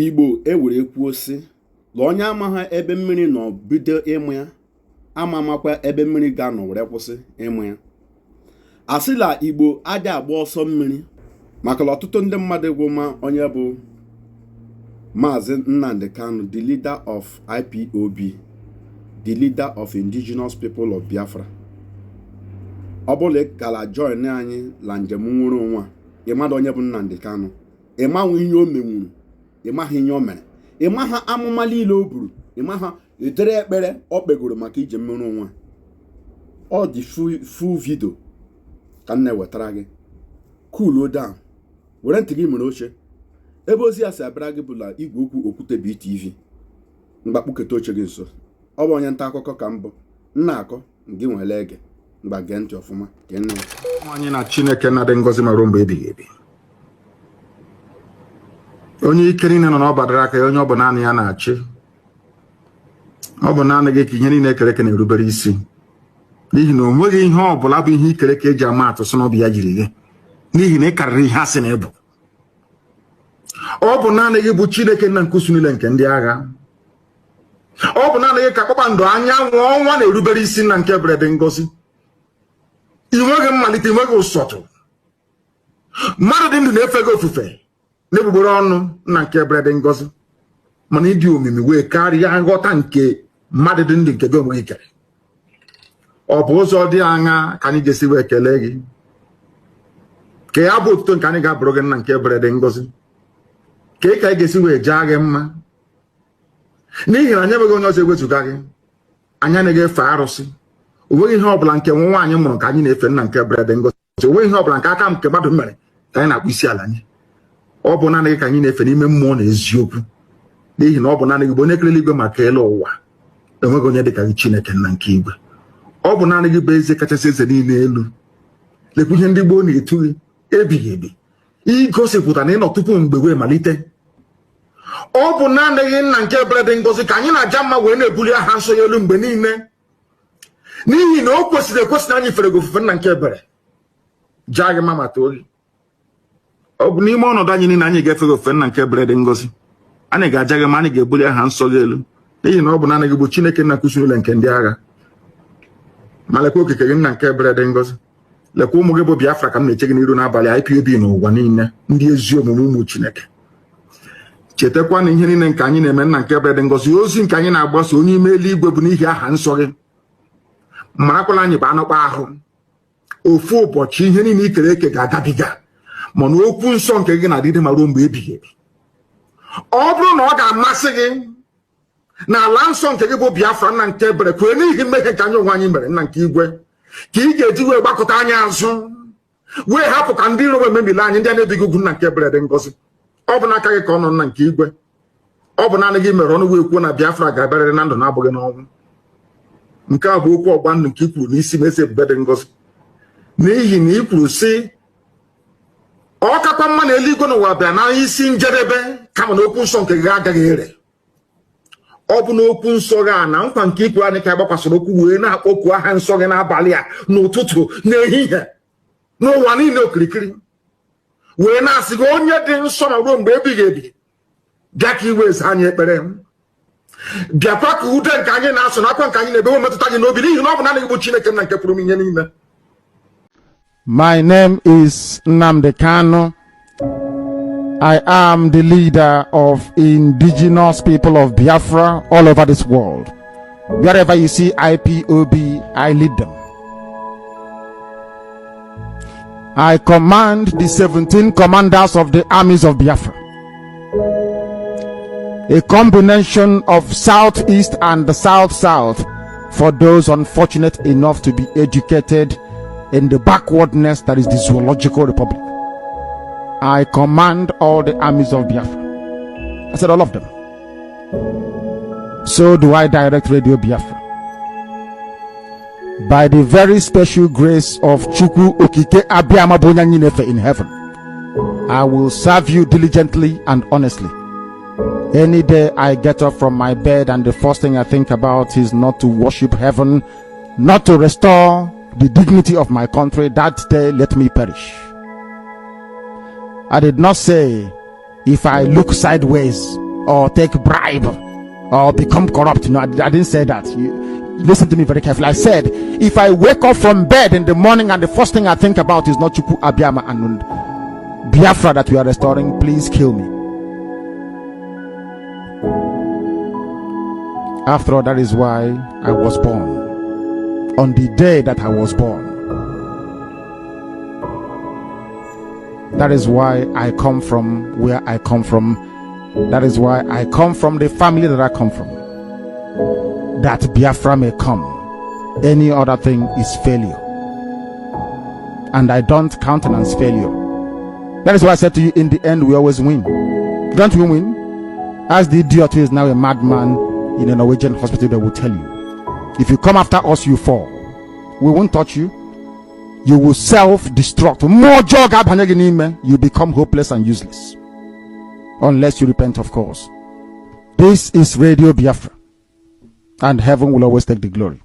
Igbo ewere kwuo sị na onye amaghị ebe mmiri nọ bido ịmụ ya ama amakwa ebe mmiri ga-anọ were kwụsị ịmụ ya. Asịla Igbo adị agba ọsọ mmiri maka na ọtụtụ ndị mmadụ gwụma onye bụ Mazi Nnamdi Kanu, the leader of IPOB, the leader of indigenous people of Biafra. Ọ bụla kala join anyị la njem nwere onwe a, ịmadụ onye bụ Nnamdi Kanu, ịmanwụ ihe o menwuru, ịmaha ihe o mere, ịmaha amụma niile o buru, ịmaha edere ekpere o kpegoro maka ije mmere onwe a. Ọ dị full video ka m na-ewetara gị. Cool down, were ntị gị mere oche. Ebe ozi ya si abịara gị bụla igwe okwu Okwute BTV. Mgbakpuketa oche gị nso. Ọ bụ onye nta akụkọ ka mbụ. Nna akọ gị nwere ege. Mgba gee ntị ọfụma ka nne. Anyị na Chineke na-adị ngọzi ma ruo mgbe ebighị ebi. Onye ike niile nọ n'ọbadara aka ya, onye ọ bụ naanị ya na-achị. Ọ bụ naanị gị ka ihe niile ekere eke na-erubere isi. N'ihi na o nweghị ihe ọ bụla bụ ihe ikere eke eji ama atụ sị na ọ bụ ya jiri gị. N'ihi na ị karịrị ihe asị na ebu. Ọ bụ naanị gị bụ Chineke nna nkusu niile nke ndị agha. Ọ bụ naanị gị ka kpakpando anyanwụ ọnwa na-erubere isi na nke bere dị ngọzi. I nweghị mmalite, i nweghị ụsọtụ. Mmadụ dị ndụ na-efe gị ofufe n'egbugbere ọnụ na nke bere dị ngọzi, mana ịdị omimi wee karịa nghọta nke mmadụ dị ndụ nke gị onwe gị kere. Ọ bụ ụzọ dị aṅa ka anyị ga-esi wee kelee gị, ka ya bụ otuto nke anyị ga-abụrụ gị nna nke bere dị ngọzi, ka ị ka anyị ga-esi wee jaa gị mma, n'ihi na anyị enweghị onye ọzọ ewezuga gị. Anyị anaghị efe arụsị, o nweghị ihe ọbụla nke nwa nwaanyị mụrụ ka anyị na-efe nna nke bere dị ngọzi, o nweghị ihe ọbụla nke aka nke mmadụ mere ka anyị na-akpụ isi ala anyị. Ọ bụ naanị gị ka anyị na-efe n'ime mmụọ na eziokwu, n'ihi na ọ bụ naanị gị bụ onye kerela igwe maka ele ụwa. Enweghị onye dị ka gị Chineke nna nke igwe. Ọ bụ naanị gị bụ eze kachasị eze niile elu. Lekwa ihe ndị gboo na-etu gị ebighị ebi, igosipụta na ịnọ tupu mgbe wee malite. Ọ bụ naanị gị nna nke bere dị ngọzi ka anyị na-aja mma wee na-ebuli aha nsọ ya elu mgbe niile, n'ihi na o kwesịrị ekwesị na anyị fere gị ofufe nna nke bere jaa gị mma ma too gị. Ọ bụ n'ime ọnọdụ anyị niile anyị ga-efe gị ofufe nna nke bere dị ngọzi, anyị ga-aja gị ma anyị ga-ebuli aha nsọ gị elu, n'ihi na ọ bụ naanị gị bụ Chineke nna nkusu niile nke ndị agha. Ma lekwa okike gị nna nke bere dị ngọzi, lekwa ụmụ gị bụ Biafra ka m na-eche gị n'iru n'abalị IPOB n'ụwa niile, ndị ezi omume ụmụ Chineke. Chetakwa na ihe niile nke anyị na-eme nna nke bere dị ngọzi, ozi nke anyị na-agbasa onye ime eluigwe bụ n'ihi aha nsọ gị. Marakwala anyị bụ anụkpa ahụ. Ofu ụbọchị ihe niile ikere eke ga-agabiga, mana okwu nsọ nke gị na-adịdị ma ruo mgbe ebighị ebi. Ọ bụrụ na ọ ga-amasị gị na ala nsọ nke gị bụ Biafra nna nke bere kwee n'ihi mmehie nke anyị onwe anyị mere nna nke igwe, ka ị ga-eji wee gbakọta anyị azụ wee hapụ ka ndị iro wee mebili anyị, ndị a na-ebighị ugwu nna nke bere dị ngọzi. Ọ bụ n'aka gị ka ọ nọ nna nke igwe. Ọ bụ naanị gị mere ọnụ wee kwuo na Biafra ga-abịarịrị na ndụ na-abụghị n'ọnwụ. Nke a bụ okwu ọgba ndụ nke i kwuru n'isi Eze Ebube dị ngọzi, n'ihi na i kwuru sị ọ kakwa mma na eluigwe n'ụwa bịa na isi njedebe kama na okwu nsọ nke gị agaghị ere. Ọ bụ n'okwu nsọ gị a na nkwa nke ikwu anyị ka agbakwasịrị okwu wee na-akpọku aha nsọ gị n'abalị a, n'ụtụtụ, n'ehihie, n'ụwa niile okirikiri, wee na-asị gị onye dị nsọ na ruo mgbe ebighị ebi, bịa ka iwe eze anyị ekpere. Bịakwa ka ude nke anyị na-asụ na akwa nke anyị na-ebe metụta gị n'obi, n'ihi na ọ bụ naanị gị bụ Chineke nna nke pụrụ m ihe niile. My name is Nnamdi Kanu. I am the leader of indigenous people of Biafra all over this world. Wherever you see IPOB, I lead them. I command the 17 commanders of the armies of Biafra. A combination of Southeast and the South-South for those unfortunate enough to be educated in the backwardness that is the Zoological Republic. I command all the armies of Biafra. I said all of them. So do I direct Radio Biafra. By the very special grace of Chukwu Okike Abiyama Bonyanyinefe in heaven, I will serve you diligently and honestly. Any day I get up from my bed and the first thing I think about is not to worship heaven, not to restore the dignity of my country, that day let me perish. I did not say if I look sideways or take bribe or become corrupt. No, I didn't say that. Listen to me very carefully. I said, if I wake up from bed in the morning and the first thing I think about is not Chukwu Abiyama and Biafra that we are restoring, please kill me. After all, that is why I was born. On the day that I was born, that is why I come from where I come from. That is why I come from the family that I come from. That Biafra may come. Any other thing is failure. And I don't countenance failure. That is why I said to you, in the end, we always win. Don't we win? As the idiot who is now a madman in a Norwegian hospital, they will tell you, if you come after us, you fall. We won't touch you. You will self-destruct. You become hopeless and useless. Unless you repent, of course. This is Radio Biafra. And heaven will always take the glory.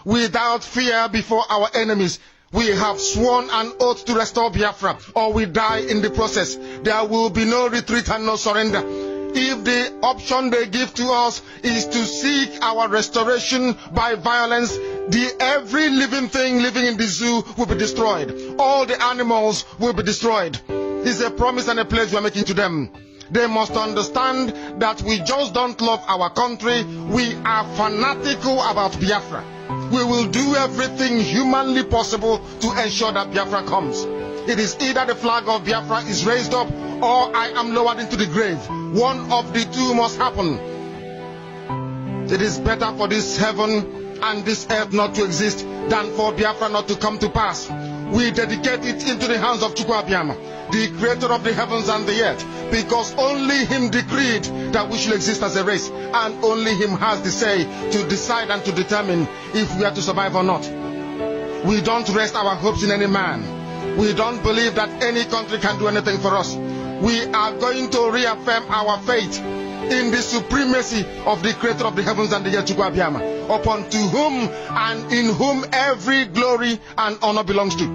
Without fear before our enemies, we have sworn an oath to restore Biafra, or we die in the process. There will be no retreat and no surrender. If the option they give to us is to seek our restoration by violence, every living thing living in the zoo will be destroyed. All the animals will be destroyed. It's a promise and a pledge we are making to them. They must understand that we just don't love our country. We are fanatical about Biafra. We will do everything humanly possible to ensure that Biafra comes. It is either the flag of Biafra is raised up or I am lowered into the grave. One of the two must happen. It is better for this heaven and this earth not to exist than for Biafra not to come to pass. We dedicate it into the hands of Chukwu Abiyama, the creator of the heavens and the earth, because only him decreed that we should exist as a race, and only him has the say to decide and to determine if we are to survive or not. We don't rest our hopes in any man. We don't believe that any country can do anything for us. We are going to reaffirm our faith in the supremacy of the creator of the heavens and the earth, Chukwu Abiyama, upon to whom and in whom every glory and honor belongs to.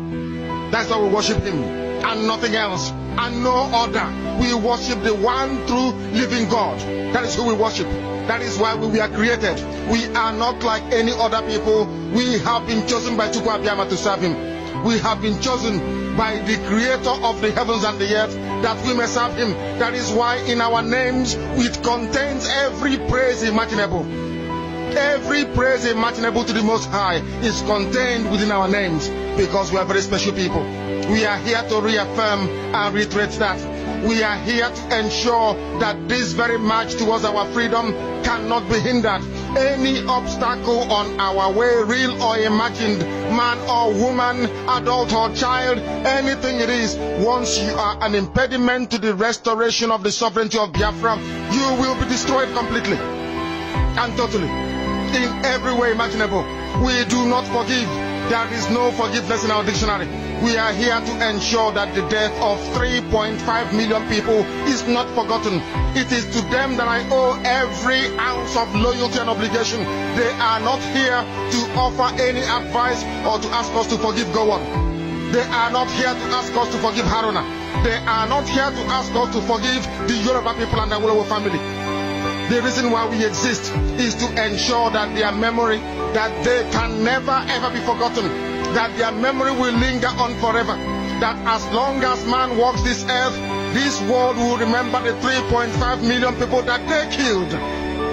That's why we worship him and nothing else and no other. We worship the one true living God. That is who we worship. That is why we were created. We are not like any other people. We have been chosen by Chukwu Abiyama to serve him. We have been chosen by the creator of the heavens and the earth that we may serve him. That is why in our names it contains every praise imaginable. Every praise imaginable to the Most High is contained within our names, because we are very special people. We are here to reaffirm and reiterate that. We are here to ensure that this very march towards our freedom cannot be hindered. Any obstacle on our way, real or imagined, man or woman, adult or child, anything it is, once you are an impediment to the restoration of the sovereignty of Biafra, you will be destroyed completely and totally, in every way imaginable. We do not forgive. There is no forgiveness in our dictionary. We are here to ensure that the death of 3.5 million people is not forgotten. It is to them that I owe every ounce of loyalty and obligation. They are not here to offer any advice or to ask us to forgive Gowon. They are not here to ask us to forgive Haruna. They are not here to ask us to forgive the Yoruba people and the Awolowo family. The reason why we exist is to ensure that their memory, that they can never ever be forgotten, that their memory will linger on forever, that as long as man walks this earth, this world will remember the 3.5 million people that they killed,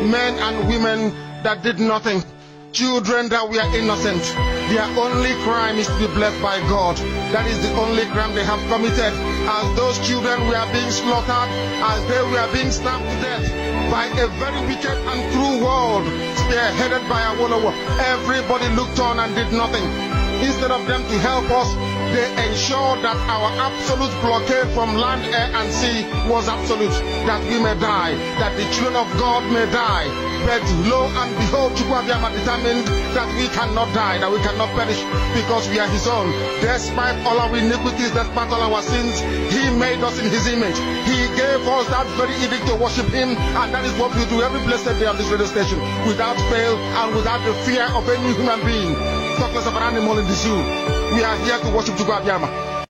men and women that did nothing, children that were innocent. Their only crime is to be blessed by God. That is the only crime they have committed. As those children were being slaughtered, as they were being stabbed to death by a very wicked and cruel world, spearheaded by Awolowo, everybody looked on and did nothing. Instead of them to help us, they ensured that our absolute blockade from land, air, and sea was absolute, that we may die, that the children of God may die. But lo and behold, Chukwu Abiyama determined that we cannot die, that we cannot perish, because we are his own. Despite all our iniquities, despite all our sins, he made us in his image. He gave us that very edict to worship him, and that is what we do every blessed day on this radio station, without fail and without the fear of any human being. Talk less of an animal in the zoo. We are here to worship Chukwu Abiyama.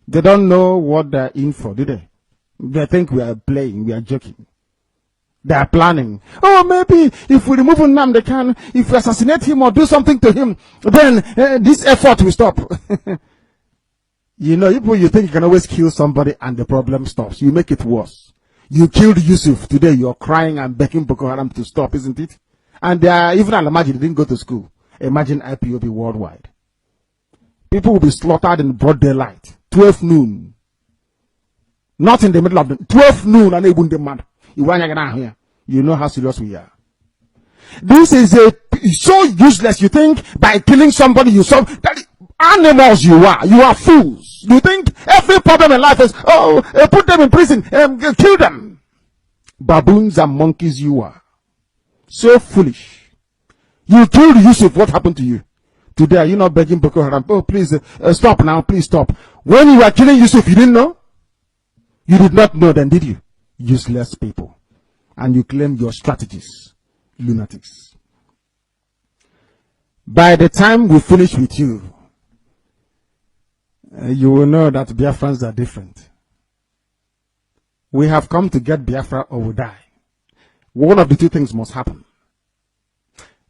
They don't know what they're in for, do they? They think we are playing, we are joking. They are planning. Oh, maybe if we remove Nnamdi Kanu, if we assassinate him or do something to him, then this effort will stop. You know, you think you can always kill somebody and the problem stops. You make it worse. You killed Yusuf. Today you're crying and begging Boko Haram to stop, isn't it? And even Al-Majid didn't go to school. Imagine IPOB worldwide. People will be slaughtered in broad daylight. 12 noon. Not in the middle of the 12 noon and they wouldn't demand. You know how serious we are. This is so useless. You think by killing somebody you solve that animals you are fools. You think every problem in life is put them in prison, kill them. Baboons and monkeys you are. So foolish. You killed Yusuf, what happened to you? Today are you not begging Boko Haram? Oh please stop now, please stop. When you were killing Yusuf, you didn't know? You did not know then, did you? Useless people. And you claim your strategies. Lunatics. By the time we finish with you, you will know that Biafrans are different. We have come to get Biafra or we die. One of the two things must happen.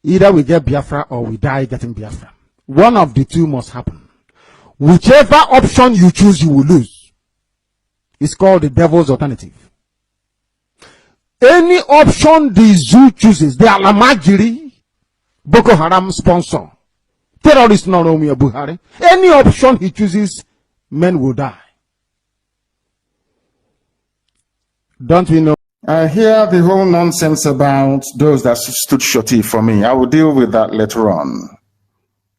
Either we get Biafra or we die getting Biafra. One of the two must happen. Whichever option you choose, you will lose. It's called the devil's alternative. Any option the zoo chooses, the Alamajiri, Boko Haram sponsor, terrorist Noromi Buhari, any option he chooses, men will die. Don't we know? I hear the whole nonsense about those that stood shorty for me. I will deal with that later on.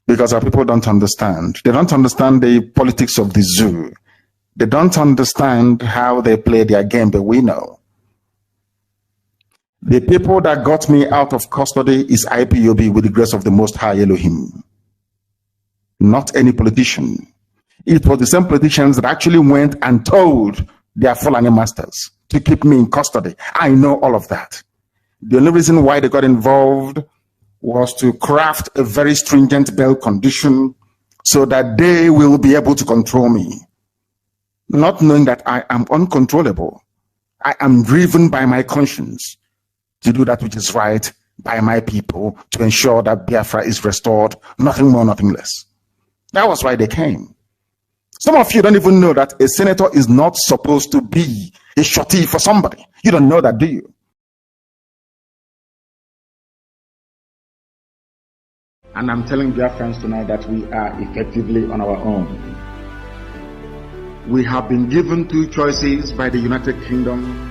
Because our people don't understand. They don't understand the politics of the zoo. They don't understand how they play their game, but we know. The people that got me out of custody is IPOB with the grace of the Most High Elohim. Not any politician. It was the same politicians that actually went and told their Fulani masters to keep me in custody. I know all of that. The only reason why they got involved was to craft a very stringent bail condition so that they will be able to control me. Not knowing that I am uncontrollable. I am driven by my conscience to do that which is right by my people, to ensure that Biafra is restored, nothing more, nothing less. That was why they came. Some of you don't even know that a senator is not supposed to be a shorty for somebody. You don't know that, do you? And I'm telling Biafrans tonight that we are effectively on our own. We have been given two choices by the United Kingdom,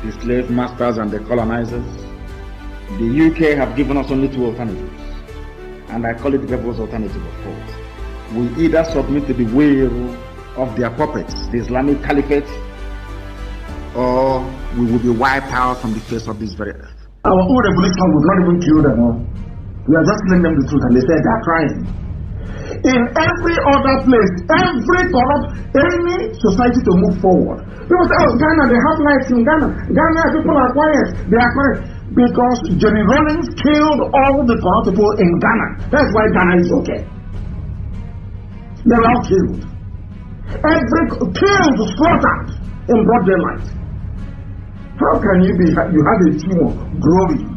the slave masters and the colonizers. The UK have given us only two alternatives, and I call it the devil's alternative, of course. We either submit to the will of their puppets, the Islamic Caliphate, or we will be wiped out from the face of this very earth. Our own revolution would not even kill them. We are just telling them the truth, and they said they are trying. In every other place, every corrupt, any society to move forward. People say, oh, Ghana, they have lights in Ghana. Ghana, people are quiet. They are quiet. Because Jerry Rawlings killed all the corrupt people in Ghana. That's why Ghana is okay. They're all killed. Killed, slaughtered in broad daylight. How can you be, you have a tumor growing,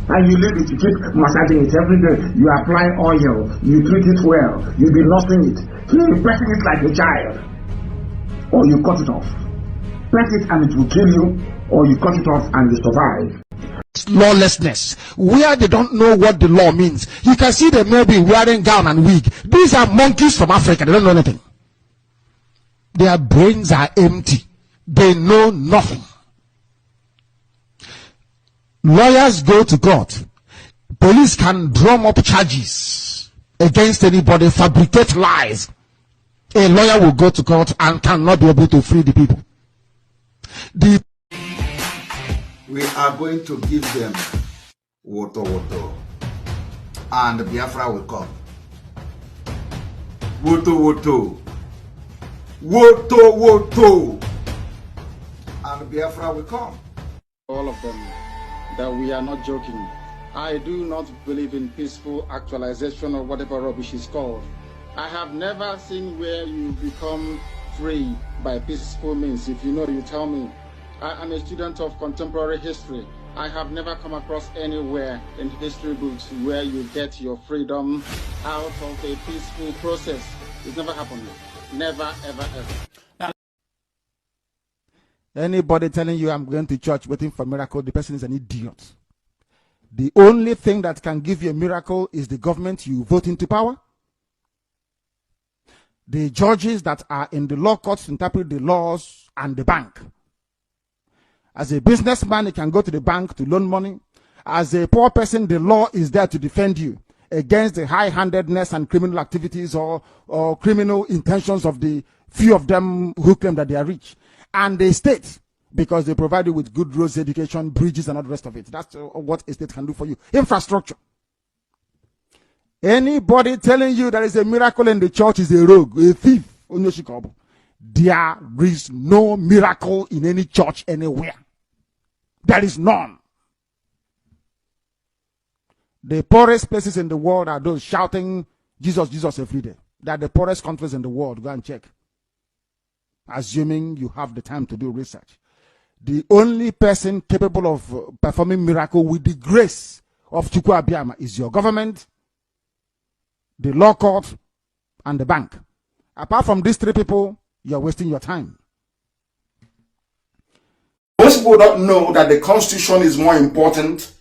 and you leave it, you keep massaging it every day, you apply oil, you treat it well, you be nursing it, you're pressing it like a child, or you cut it off. Press it and it will kill you, or you cut it off and you survive. Lawlessness, where they don't know what the law means. You can see them maybe wearing gown and wig. These are monkeys from Africa. They don't know anything. Their brains are empty. They know nothing. Lawyers go to court. Police can drum up charges against anybody, fabricate lies. A lawyer will go to court and cannot be able to free the people. We are going to give them water, and Biafra will come. Woto, and Biafra will come. All of them, that we are not joking. I do not believe in peaceful actualization or whatever rubbish is called. I have never seen where you become free by peaceful means. If you know, you tell me. I am a student of contemporary history. I have never come across anywhere in history books where you get your freedom out of a peaceful process. It's never happened. Never, ever, ever. Anybody telling you I'm going to church waiting for a miracle, the person is an idiot. The only thing that can give you a miracle is the government you vote into power. The judges that are in the law courts to interpret the laws, and the bank. As a businessman, you can go to the bank to loan money. As a poor person, the law is there to defend you against the high-handedness and criminal activities or criminal intentions of the few of them who claim that they are rich. And the state, because they provide you with good roads, education, bridges, and all the rest of it. That's what a state can do for you. Infrastructure. Anybody telling you there is a miracle in the church is a rogue, a thief. There is no miracle in any church anywhere. There is none. The poorest places in the world are those shouting Jesus, Jesus every day. They are the poorest countries in the world. Go and check. Assuming you have the time to do research. The only person capable of performing miracle with the grace of Chukwu Abiyama is your government, the law court, and the bank. Apart from these three people, you're wasting your time. Most people don't know that the Constitution is more important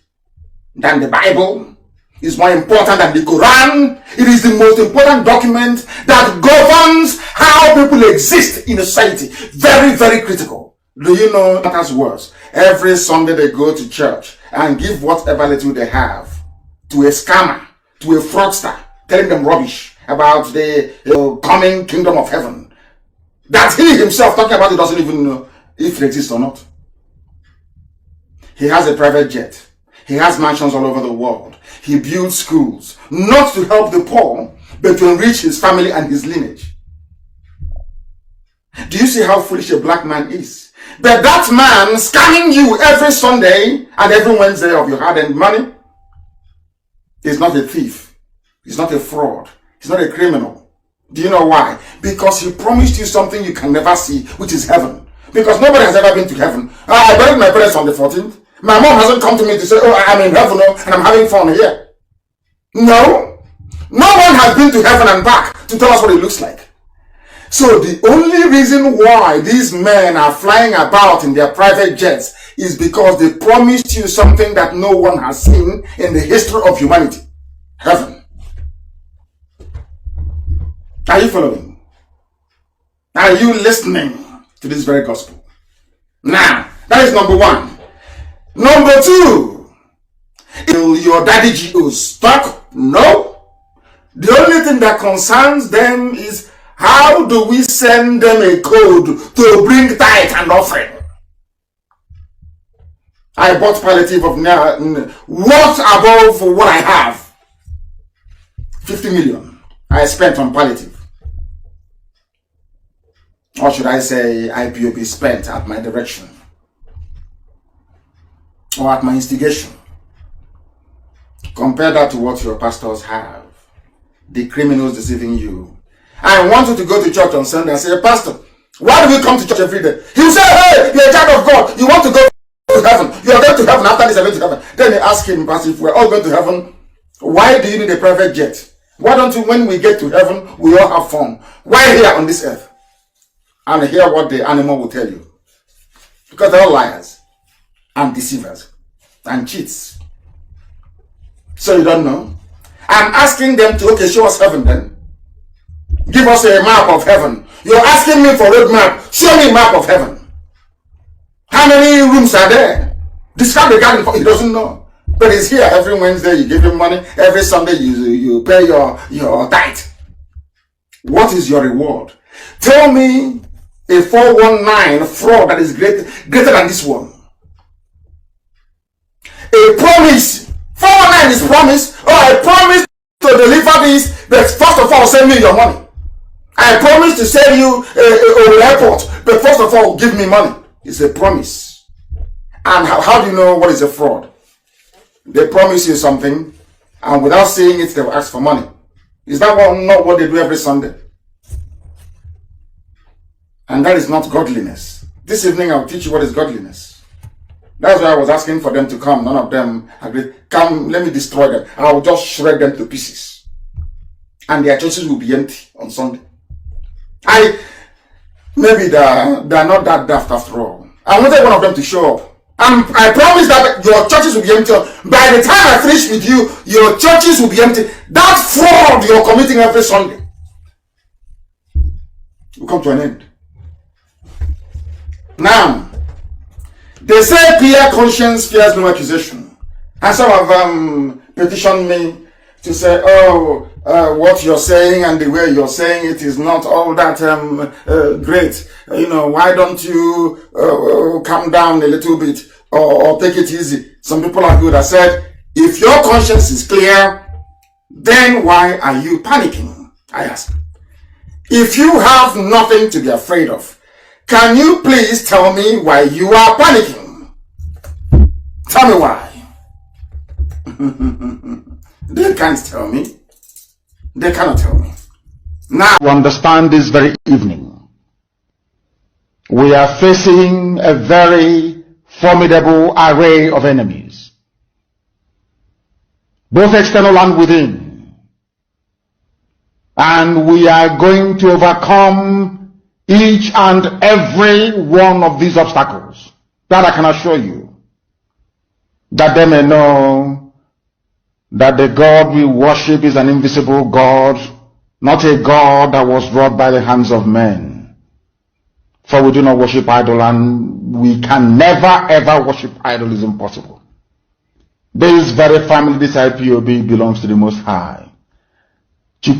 than the Bible, is more important than the Quran. It is the most important document that governs how people exist in a society. Very, very critical. Do you know that as worse? Every Sunday they go to church and give whatever little they have to a scammer, to a fraudster, telling them rubbish about the coming kingdom of heaven. That he himself talking about it doesn't even know if it exists or not. He has a private jet. He has mansions all over the world. He builds schools, not to help the poor, but to enrich his family and his lineage. Do you see how foolish a black man is? But that man scamming you every Sunday and every Wednesday of your hard-earned money is not a thief. He's not a fraud. He's not a criminal. Do you know why? Because he promised you something you can never see, which is heaven. Because nobody has ever been to heaven. I buried my parents on the 14th. My mom hasn't come to me to say, oh, I'm in heaven and I'm having fun here. No. No one has been to heaven and back to tell us what it looks like. So the only reason why these men are flying about in their private jets is because they promised you something that no one has seen in the history of humanity. Heaven. Are you following? Are you listening to this very gospel? Now, that is number one. Number two, will your daddy GOs stuck? No. The only thing that concerns them is how do we send them a code to bring tithe and offering? I bought palliative of now. What above what I have? 50 million I spent on palliative. Or should I say IPOB spent at my direction? Or at my instigation. Compare that to what your pastors have. The criminals deceiving you. I want you to go to church on Sunday and say, Pastor, why do we come to church every day? He'll say, hey, you're a child of God. You want to go to heaven. You're going to heaven after this, you're going to heaven. Then they ask him, Pastor, if we're all going to heaven, why do you need a private jet? Why don't you, when we get to heaven, we all have fun? Why here on this earth? And hear what the animal will tell you. Because they're all liars and deceivers and cheats. So you don't know? I'm asking them to, okay, show us heaven then. Give us a map of heaven. You're asking me for a road map. Show me a map of heaven. How many rooms are there? Describe the garden for he doesn't know. But he's here every Wednesday, you give him money. Every Sunday you pay your tithe. What is your reward? Tell me a 419 fraud that is greater than this one. A promise. 419 is promise. Oh, I promise to deliver this, but first of all, send me your money. I promise to send you a airport, but first of all, give me money. It's a promise. And how do you know what is a fraud? They promise you something, and without saying it, they will ask for money. Is that not what they do every Sunday? And that is not godliness. This evening I'll teach you what is godliness. That's why I was asking for them to come. None of them agreed. Come, let me destroy them. I'll just shred them to pieces. And their churches will be empty on Sunday. Maybe they're not that daft after all. I wanted one of them to show up. And I promise that your churches will be empty. By the time I finish with you, your churches will be empty. That fraud you're committing every Sunday will come to an end. Now, they say clear conscience fears no accusation. And some of them petitioned me to say, what you're saying and the way you're saying it is not all that great. Why don't you calm down a little bit or take it easy? Some people are good. I said, if your conscience is clear, then why are you panicking? I asked. If you have nothing to be afraid of, can you please tell me why you are panicking? Tell me why. They can't tell me. They cannot tell me. Now, to understand this very evening, we are facing a very formidable array of enemies, both external and within. And we are going to overcome each and every one of these obstacles. That I can assure you, that they may know that the God we worship is an invisible God, not a God that was wrought by the hands of men. For we do not worship idol, and we can never ever worship idol. Is impossible. This very family, this IPOB, belongs to the Most High. And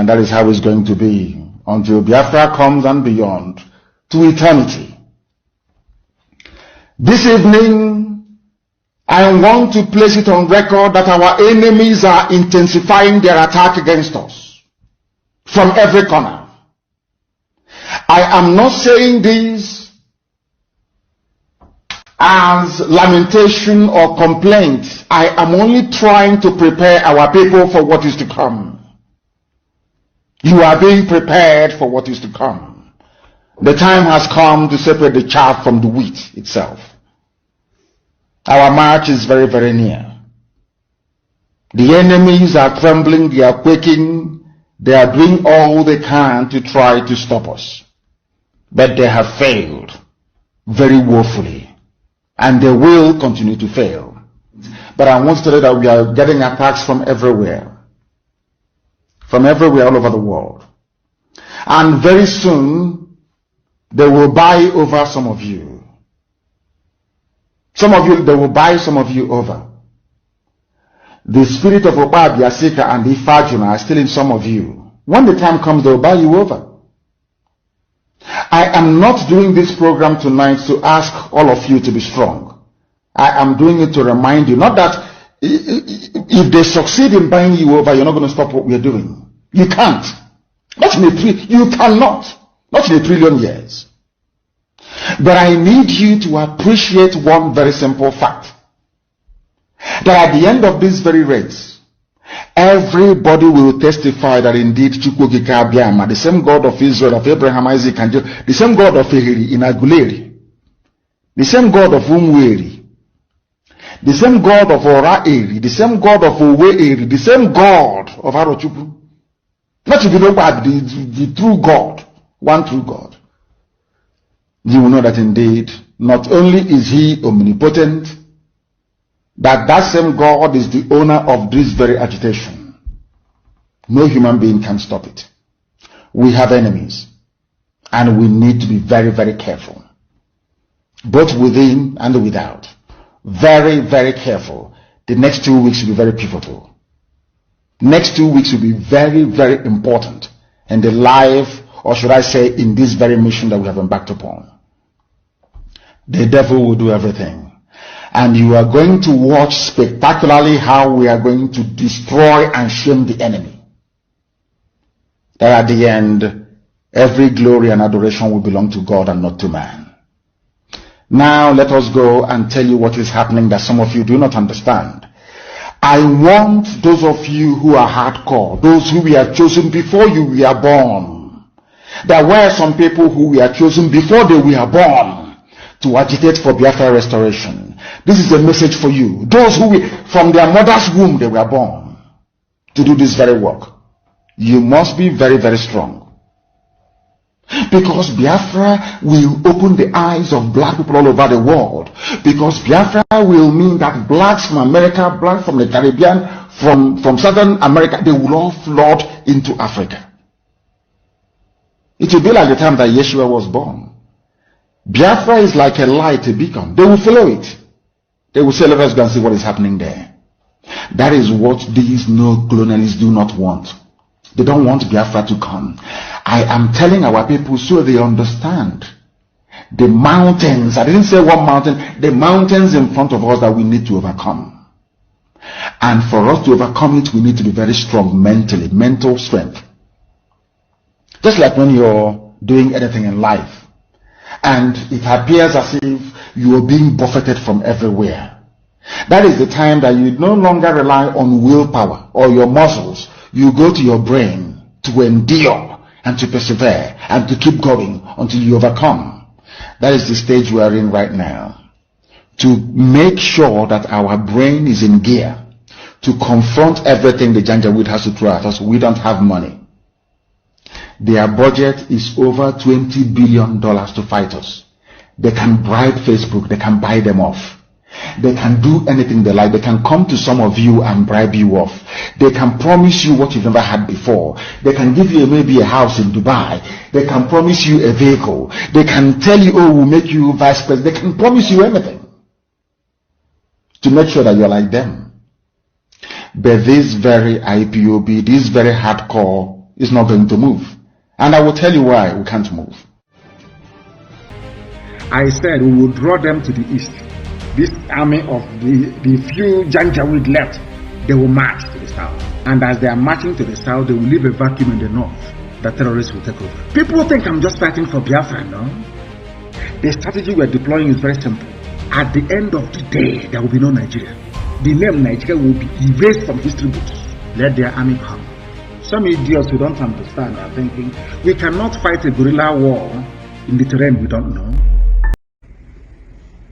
that is how it's going to be until Bafra comes and beyond to eternity. This evening, I want to place it on record that our enemies are intensifying their attack against us from every corner. I am not saying this as lamentation or complaint. I am only trying to prepare our people for what is to come. You are being prepared for what is to come. The time has come to separate the chaff from the wheat itself. Our march is very, very near. The enemies are trembling, they are quaking, they are doing all they can to try to stop us. But they have failed very woefully, and they will continue to fail. But I want to tell you that we are getting attacks from everywhere all over the world. And very soon, they will buy over some of you. They will buy some of you over. The spirit of Obabia, Sika, and Ifajuna are still in some of you. When the time comes, they will buy you over. I am not doing this program tonight to ask all of you to be strong. I am doing it to remind you, not that if they succeed in buying you over, you're not going to stop what we are doing. You can't. You cannot. Not in a trillion years. But I need you to appreciate one very simple fact. That at the end of this very race, everybody will testify that indeed Chukwuokike Abiama, the same God of Israel, of Abraham, Isaac, and Jacob, the same God of Ehiri in Aguleri, the same God of Umweri, the same God of Ora Eri, the same God of Owe Eri, the same God of Arochukwu. Not to be nobody, the true God, one true God. You will know that indeed, not only is he omnipotent, that same God is the owner of this very agitation. No human being can stop it. We have enemies, and we need to be very, very careful, both within and without. Very, very careful. The next 2 weeks will be very pivotal. Next 2 weeks will be very, very important in the life, or should I say, in this very mission that we have embarked upon. The devil will do everything. And you are going to watch spectacularly how we are going to destroy and shame the enemy. That at the end, every glory and adoration will belong to God and not to man. Now let us go and tell you what is happening that some of you do not understand. I want those of you who are hardcore, those who we have chosen before you were born, There were some people who were chosen before they were born to agitate for Biafra restoration. This is a message for you. Those who from their mother's womb they were born to do this very work. You must be very, very strong. Because Biafra will open the eyes of black people all over the world. Because Biafra will mean that blacks from America, blacks from the Caribbean, from Southern America, they will all flood into Africa. It will be like the time that Yeshua was born. Biafra is like a light, a beacon. They will follow it. They will say, let us go and see what is happening there. That is what these neo-colonialists do not want. They don't want Biafra to come. I am telling our people so they understand. The mountains, I didn't say one mountain, the mountains in front of us that we need to overcome. And for us to overcome it, we need to be very strong mentally, mental strength. Just like when you're doing anything in life, and it appears as if you are being buffeted from everywhere. That is the time that you no longer rely on willpower or your muscles. You go to your brain to endure and to persevere and to keep going until you overcome. That is the stage we are in right now. To make sure that our brain is in gear to confront everything the Janjaweed has to throw at us. We don't have money. Their budget is over $20 billion to fight us. They can bribe Facebook. They can buy them off. They can do anything they like. They can come to some of you and bribe you off. They can promise you what you've never had before. They can give you maybe a house in Dubai. They can promise you a vehicle. They can tell you, oh, we'll make you vice president. They can promise you anything to make sure that you're like them. But this very IPOB, this very hardcore is not going to move. And I will tell you why we can't move. I said we will draw them to the east. This army of the few Janjaweed left, they will march to the south. And as they are marching to the south, they will leave a vacuum in the north that terrorists will take over. People think I'm just fighting for Biafra, no? The strategy we're deploying is very simple. At the end of the day, there will be no Nigeria. The name Nigeria will be erased from history books. Let their army come. Some idiots who don't understand are thinking, we cannot fight a guerrilla war in the terrain we don't know.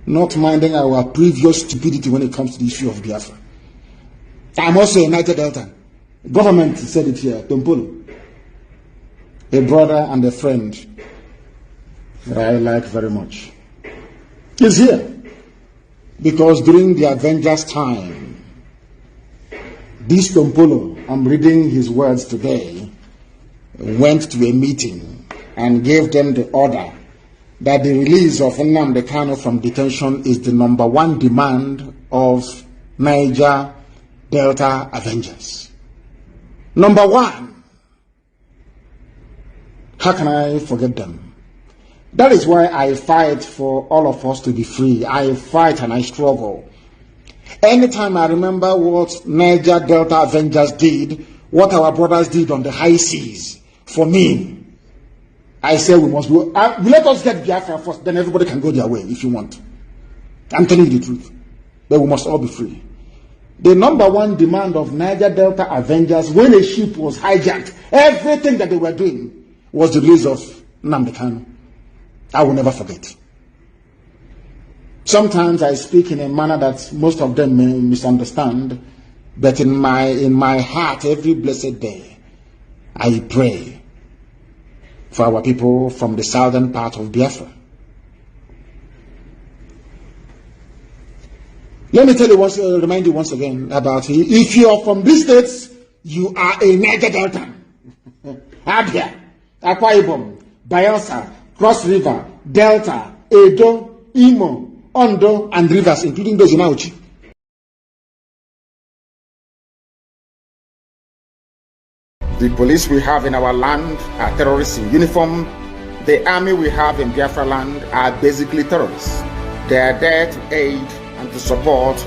Not minding our previous stupidity when it comes to the issue of Biafra. I'm also a United Delta. Government said it here, Tompolo. A brother and a friend that I like very much is here. Because during the Avengers time, this Tompolo, I'm reading his words today, went to a meeting and gave them the order that the release of Nnamdi Kanu from detention is the #1 demand of Niger Delta Avengers. #1. How can I forget them? That is why I fight for all of us to be free. I fight and I struggle. Anytime I remember what Niger Delta Avengers did, what our brothers did on the high seas, for me, I say we must go. Let us get Biafra first, then everybody can go their way if you want. I'm telling you the truth. But we must all be free. The #1 demand of Niger Delta Avengers, when a ship was hijacked, everything that they were doing was the release of Nnamdi Kanu. I will never forget. Sometimes I speak in a manner that most of them may misunderstand, but in my heart, every blessed day, I pray for our people from the southern part of Biafra. Let me tell you remind you once again about if you are from these states, you are a Niger Delta. Abia, Akwa Ibom, Bayelsa, Cross River, Delta, Edo, Imo, Ondo, and Rivers, including those in Auchi. The police we have in our land are terrorists in uniform. The army we have in Biafra land are basically terrorists. They are there to aid and to support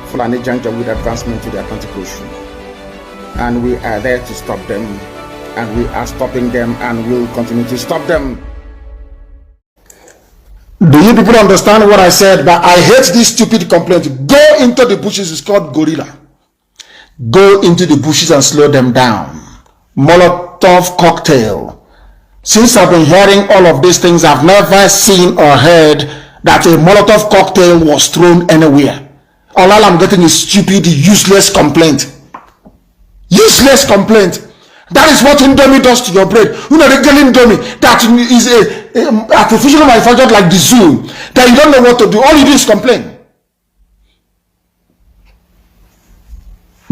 Fulani Janjaweed advancement to the Atlantic Ocean. And we are there to stop them. And we are stopping them and will continue to stop them. Do you people understand what I said? But I hate this stupid complaint. Go into the bushes, it's called gorilla. Go into the bushes and slow them down. Molotov cocktail. Since I've been hearing all of these things, I've never seen or heard that a Molotov cocktail was thrown anywhere. All I'm getting is stupid, useless complaint. Useless complaint. That is what Indomie does to your brain. You know, the girl Indomie that is a artificially manufactured like the zoo, that you don't know what to do. All you do is complain.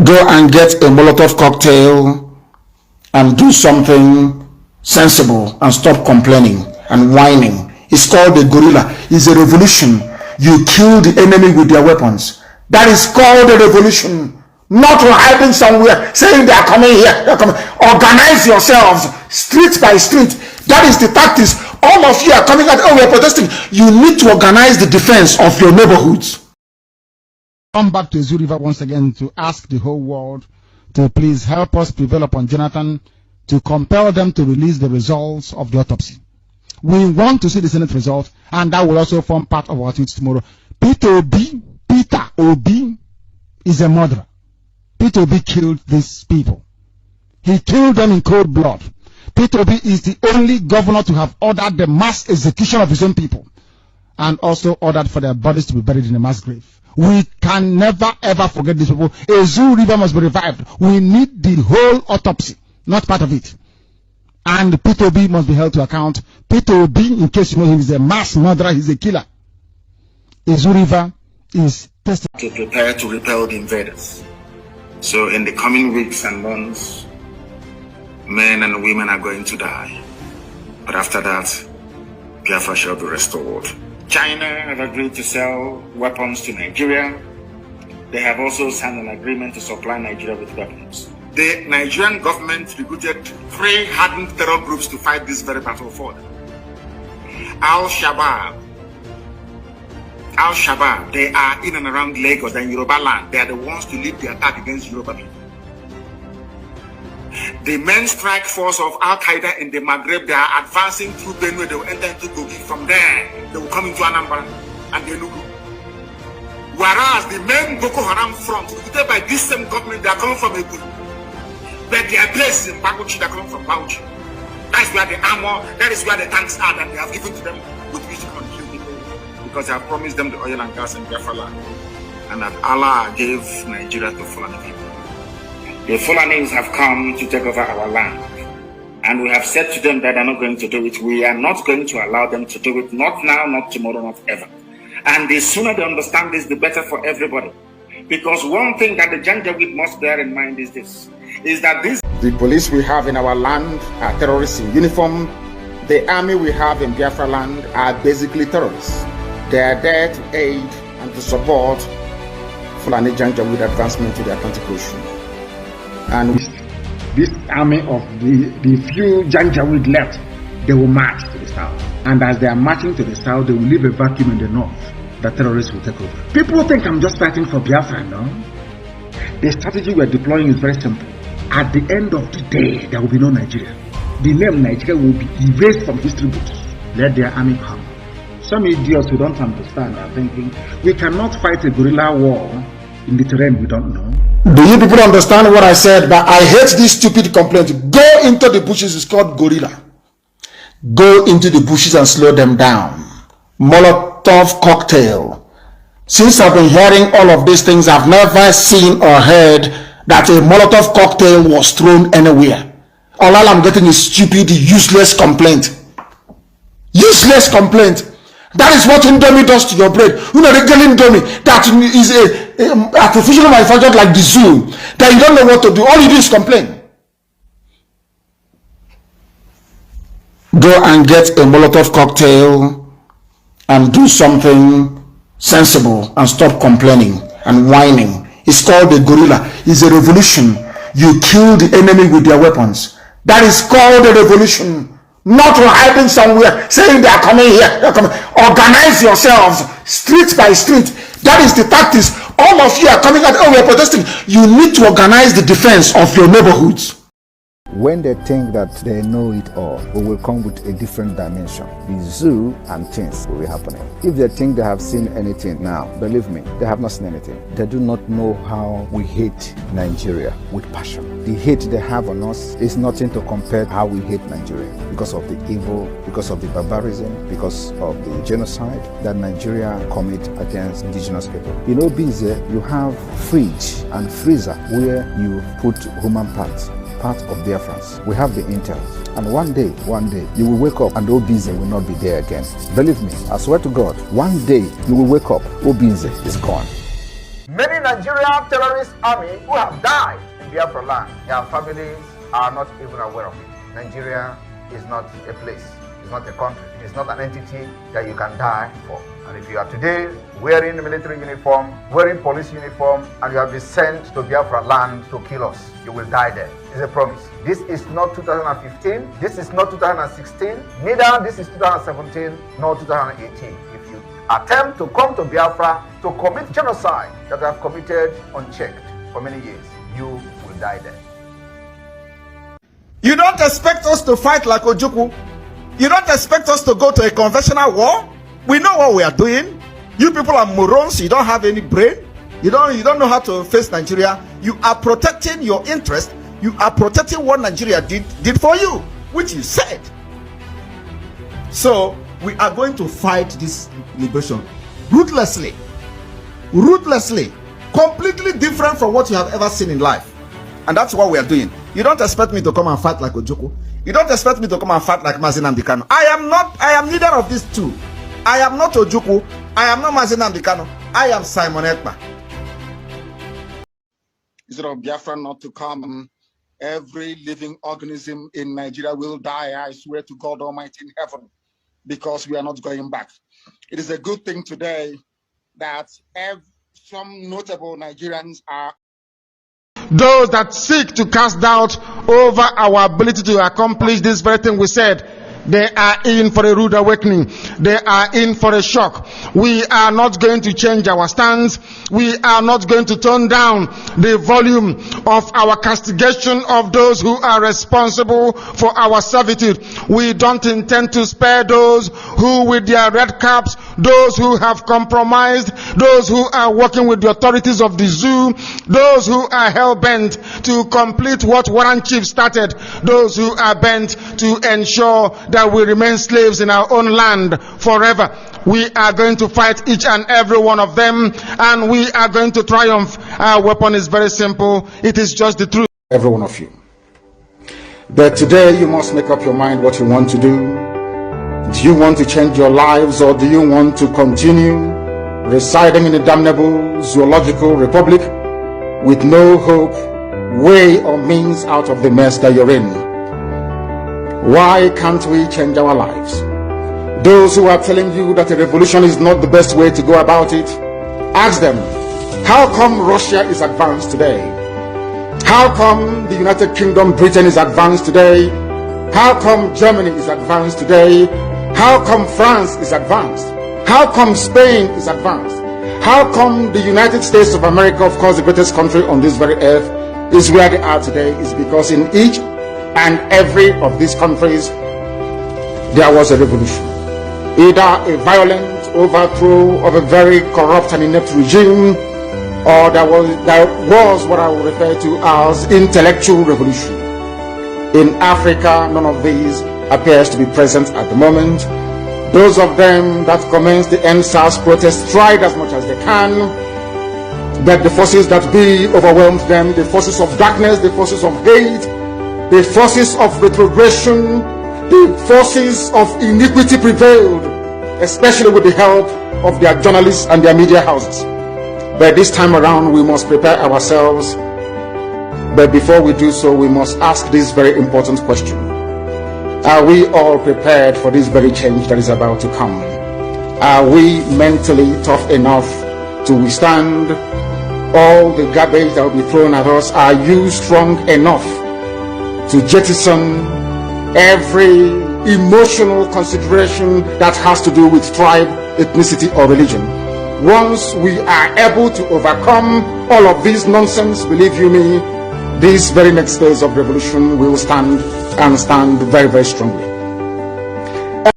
Go and get a Molotov cocktail and do something sensible and stop complaining and whining. It's called a guerrilla. It's a revolution. You kill the enemy with their weapons. That is called a revolution. Not hiding somewhere saying they are coming here, they are coming. Organize yourselves street by street. That is the tactics. All of you are coming out, oh, we are protesting. You need to organize the defense of your neighborhoods. Come back to Zoo River once again to ask the whole world to please help us prevail upon Jonathan to compel them to release the results of the autopsy. We want to see the Senate result, and that will also form part of our tweets tomorrow. Peter Obi is a murderer. Peter Obi killed these people. He killed them in cold blood. Peter Obi is the only governor to have ordered the mass execution of his own people, and also ordered for their bodies to be buried in a mass grave. We can never ever forget these people. A Zoo River must be revived. We need the whole autopsy, not part of it. And Peter Obi must be held to account. Peter Obi, in case you know him, is a mass murderer. He's a killer. A Zoo River is tested to prepare to repel the invaders. So in the coming weeks and months, men and women are going to die. But after that, Biafra shall be restored. China have agreed to sell weapons to Nigeria. They have also signed an agreement to supply Nigeria with weapons. The Nigerian government recruited 3 hardened terror groups to fight this very battle for them. Al-Shabaab, they are in and around Lagos and Yoruba land. They are the ones to lead the attack against Yoruba people. The main strike force of Al-Qaeda in the Maghreb, they are advancing through Benue. They will enter into Kogi. From there, they will come into Anambra and Enugu. Whereas the main Boko Haram front, recruited by this same government, they are coming from Ebu. But their base is in Baguchi, they are coming from Bauchi. That's where the armor, that is where the tanks are that they have given to them with which to kill people. Because they have promised them the oil and gas in Biafra land. And that Allah gave Nigeria to Fulani people. The Fulanis have come to take over our land. And we have said to them that they are not going to do it. We are not going to allow them to do it. Not now, not tomorrow, not ever. And the sooner they understand this, the better for everybody. Because one thing that the Janjaweed must bear in mind is this, is that the police we have in our land are terrorists in uniform. The army we have in Biafra land are basically terrorists. They are there to aid and to support Fulani Janjaweed advancement to the Atlantic Ocean. And this army of the few Janjaweed left, they will march to the south. And as they are marching to the south, they will leave a vacuum in the north. The terrorists will take over. People think I'm just fighting for Biafra, no? The strategy we're deploying is very simple. At the end of the day, there will be no Nigeria. The name Nigeria will be erased from history books. Let their army come. Some idiots who don't understand are thinking, we cannot fight a guerrilla war in the terrain we don't know. Do you people understand what I said? But I hate this stupid complaint. Go into the bushes, it's called gorilla. Go into the bushes and slow them down. Molotov cocktail. Since I've been hearing all of these things, I've never seen or heard that a Molotov cocktail was thrown anywhere. All I'm getting is stupid, useless complaint. Useless complaint. That is what Indomie does to your brain. You know, the girl Indomie that is a artificially manufactured like the zoo, that you don't know what to do. All you do is complain. Go and get a Molotov cocktail and do something sensible and stop complaining and whining. It's called a guerrilla. It's a revolution. You kill the enemy with their weapons. That is called a revolution. Not hiding somewhere saying they are coming here, they are coming. Organize yourselves street by street. That is the tactics. All of you are coming out, oh, we are protesting. You need to organize the defense of your neighborhoods. When they think that they know it all, we will come with a different dimension. The zoo and things will be happening. If they think they have seen anything now, believe me, they have not seen anything. They do not know how we hate Nigeria with passion. The hate they have on us is nothing to compare how we hate Nigeria because of the evil, because of the barbarism, because of the genocide that Nigeria commit against indigenous people. In Obize, you have fridge and freezer where you put human parts, part of Biafrans. We have the intel. And one day, you will wake up and Obize will not be there again. Believe me, I swear to God, one day you will wake up, Obize is gone. Many Nigerian terrorist army who have died in Biafra land, their families are not even aware of it. Nigeria is not a place, it's not a country, it is not an entity that you can die for. And if you are today wearing a military uniform, wearing police uniform, and you have been sent to Biafra land to kill us, you will die there. It's a promise. This is not 2015, this is not 2016, neither this is 2017, nor 2018. If you attempt to come to Biafra to commit genocide that I have committed unchecked for many years, you will die there. You don't expect us to fight like Ojukwu. You don't expect us to go to a conventional war. We know what we are doing. You people are morons. You don't have any brain. You don't know how to face Nigeria. You are protecting your interest. You are protecting what Nigeria did for you, which you said. So we are going to fight this liberation ruthlessly, completely different from what you have ever seen in life. And that's what we are doing. You don't expect me to come and fight like Ojukwu. You don't expect me to come and fight like Mazi Nnamdi Kanu. I am neither of these two. I am not Ojukwu. I am not Mazi Nnamdi Kanu. I am Simon Ekpa. Instead of Biafra not to come, every living organism in Nigeria will die, I swear to God Almighty in heaven, because we are not going back. It is a good thing today that some notable Nigerians are those that seek to cast doubt over our ability to accomplish this very thing we said, they are in for a rude awakening. They are in for a shock. We are not going to change our stance. We are not going to turn down the volume of our castigation of those who are responsible for our servitude. We don't intend to spare those who with their red caps, those who have compromised, those who are working with the authorities of the zoo, those who are hell-bent to complete what Warren Chief started, those who are bent to ensure that we remain slaves in our own land forever. We are going to fight each and every one of them, and we are going to triumph. Our weapon is very simple. It is just the truth. Every one of you. But today you must make up your mind what you want to do. Do you want to change your lives, or do you want to continue residing in a damnable zoological republic with no hope, way, or means out of the mess that you're in? Why can't we change our lives? Those who are telling you that a revolution is not the best way to go about it, ask them, how come Russia is advanced today? How come the United Kingdom, Britain is advanced today? How come Germany is advanced today? How come France is advanced? How come Spain is advanced? How come the United States of America, of course the greatest country on this very earth, is where they are today? Is because in each and every of these countries there was a revolution, either a violent overthrow of a very corrupt and inept regime, or there was what I would refer to as intellectual revolution. In Africa, none of these appears to be present at the moment. Those of them that commenced the EndSARS protest tried as much as they can, but the forces that be overwhelmed them, the forces of darkness, the forces of hate, the forces of retrogression, the forces of iniquity prevailed, especially with the help of their journalists and their media houses. But this time around, we must prepare ourselves. But before we do so, we must ask this very important question. Are we all prepared for this very change that is about to come? Are we mentally tough enough to withstand all the garbage that will be thrown at us? Are you strong enough to jettison every emotional consideration that has to do with tribe, ethnicity, or religion? Once we are able to overcome all of this nonsense, believe you me, these very next days of revolution, we will stand and stand very, very strongly.